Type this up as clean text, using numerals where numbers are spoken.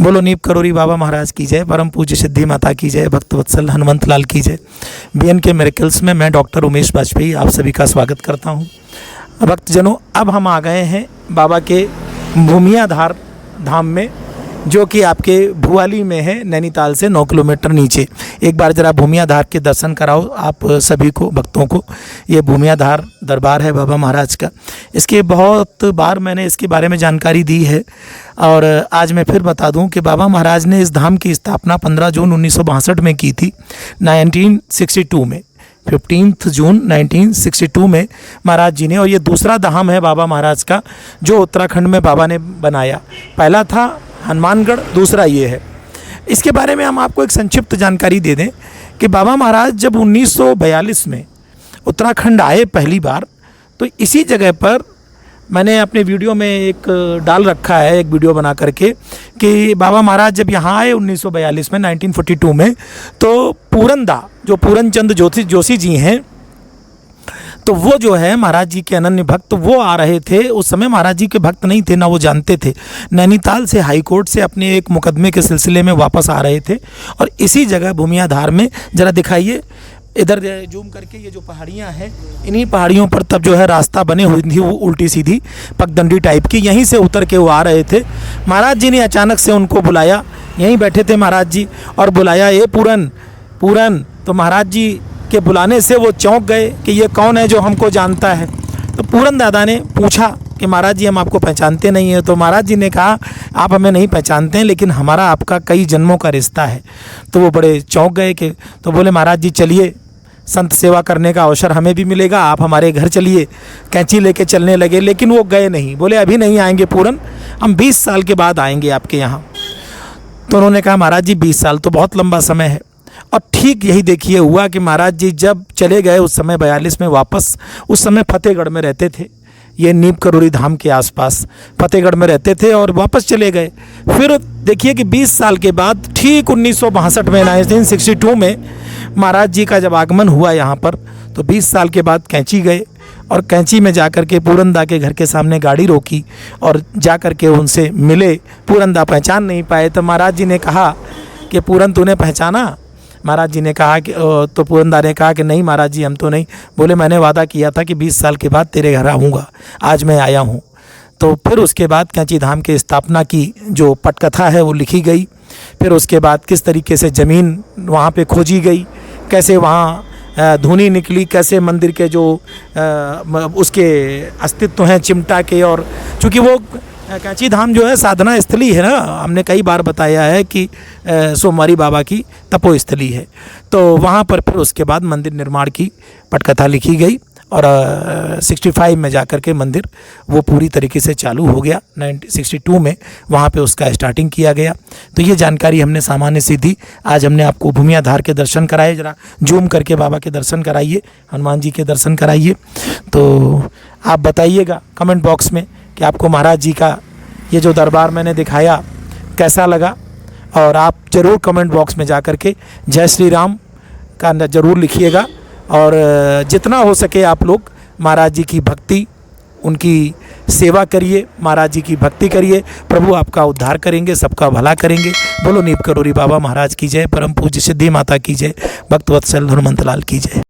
बोलो नीप करोरी बाबा महाराज की जय, परम पूज्य सिद्धि माता की जय, भक्त वत्सल हनुमंत लाल की जय। BNK मिरेकल्स में मैं डॉक्टर उमेश बाजपेयी आप सभी का स्वागत करता हूँ। भक्तजनों, अब हम आ गए हैं बाबा के भूमियाधार धाम में, जो कि आपके भुवाली में है, नैनीताल से 9 किलोमीटर नीचे। एक बार ज़रा भूमियाधार के दर्शन कराओ आप सभी को, भक्तों को। ये भूमियाधार दरबार है बाबा महाराज का। इसके बहुत बार मैंने इसके बारे में जानकारी दी है और आज मैं फिर बता दूं कि बाबा महाराज ने इस धाम की स्थापना 15 जून 1962 में की थी, 1962 में, 15 जून 1962 में महाराज जी ने। और ये दूसरा धाम है बाबा महाराज का जो उत्तराखंड में बाबा ने बनाया। पहला था हनुमानगढ़, दूसरा ये है। इसके बारे में हम आपको एक संक्षिप्त जानकारी दे दें कि बाबा महाराज जब 1942 में उत्तराखंड आए पहली बार, तो इसी जगह पर मैंने अपने वीडियो में एक डाल रखा है, एक वीडियो बना करके, कि बाबा महाराज जब यहाँ आए 1942 में, 1942 में, तो पूरनदा जो पूरन चंद जोशी जी हैं, तो वो जो है महाराज जी के अनन्य भक्त, वो आ रहे थे। उस समय महाराज जी के भक्त नहीं थे, ना वो जानते थे। नैनीताल से हाई कोर्ट से अपने एक मुकदमे के सिलसिले में वापस आ रहे थे और इसी जगह भूमियाधार में, ज़रा दिखाइए इधर जूम करके, ये जो पहाड़ियाँ हैं, इन्हीं पहाड़ियों पर तब जो है रास्ता बने हुई थी, वो उल्टी सीधी पगडंडी टाइप की, यहीं से उतर के वो आ रहे थे। महाराज जी ने अचानक से उनको बुलाया, यहीं बैठे थे महाराज जी, और बुलाया, ये पूरन। तो महाराज जी के बुलाने से वो चौंक गए कि ये कौन है जो हमको जानता है। तो पूरन दादा ने पूछा कि महाराज जी हम आपको पहचानते नहीं हैं। तो महाराज जी ने कहा आप हमें नहीं पहचानते हैं, लेकिन हमारा आपका कई जन्मों का रिश्ता है। तो वो बड़े चौंक गए कि, तो बोले महाराज जी चलिए, संत सेवा करने का अवसर हमें भी मिलेगा, आप हमारे घर चलिए। कैंची लेके चलने लगे, लेकिन वो गए नहीं। बोले अभी नहीं आएंगे पूरन, हम 20 साल के बाद आएंगे आपके यहाँ। तो उन्होंने कहा महाराज जी 20 साल तो बहुत लंबा समय है। और ठीक यही देखिए हुआ कि महाराज जी जब चले गए उस समय 42 में वापस, उस समय फतेहगढ़ में रहते थे, ये नीप करोरी धाम के आसपास फतेहगढ़ में रहते थे, और वापस चले गए। फिर देखिए कि 20 साल के बाद ठीक 1962 में, 1962 में महाराज जी का जब आगमन हुआ यहाँ पर, तो 20 साल के बाद कैंची गए और कैंची में जाकर के पूरनदा के घर के सामने गाड़ी रोकी और जाकर के उनसे मिले। पूरनदा पहचान नहीं पाए। तो महाराज जी ने कहा कि पूरन तूने पहचाना? महाराज जी ने कहा कि, तो पूरनदा ने कहा कि नहीं महाराज जी हम तो नहीं। बोले मैंने वादा किया था कि 20 साल के बाद तेरे घर आऊँगा, आज मैं आया हूँ। तो फिर उसके बाद कैंची धाम की स्थापना की जो पटकथा है वो लिखी गई। फिर उसके बाद किस तरीके से ज़मीन वहाँ पे खोजी गई, कैसे वहाँ धुनी निकली, कैसे मंदिर के जो उसके अस्तित्व हैं चिमटा के, और चूँकि वो कैंची धाम जो है साधना स्थली है ना, हमने कई बार बताया है कि सोमवारी बाबा की तपोस्थली है। तो वहाँ पर फिर उसके बाद मंदिर निर्माण की पटकथा लिखी गई और 65 में जाकर के मंदिर वो पूरी तरीके से चालू हो गया। 1962 में वहाँ पे उसका स्टार्टिंग किया गया। तो ये जानकारी हमने सामान्य सी दी। आज हमने आपको भूमियाधार के दर्शन कराए, ज़रा जूम करके बाबा के दर्शन कराइए, हनुमान जी के दर्शन कराइए। तो आप बताइएगा कमेंट बॉक्स में कि आपको महाराज जी का ये जो दरबार मैंने दिखाया कैसा लगा, और आप ज़रूर कमेंट बॉक्स में जा कर के जय श्री राम का ज़रूर लिखिएगा। और जितना हो सके आप लोग महाराज जी की भक्ति, उनकी सेवा करिए, महाराज जी की भक्ति करिए। प्रभु आपका उद्धार करेंगे, सबका भला करेंगे। बोलो नीप करोरी बाबा महाराज की जय, परम पूज्य सिद्धि माता की जय, भक्त वत्सल हनुमंत लाल की जय।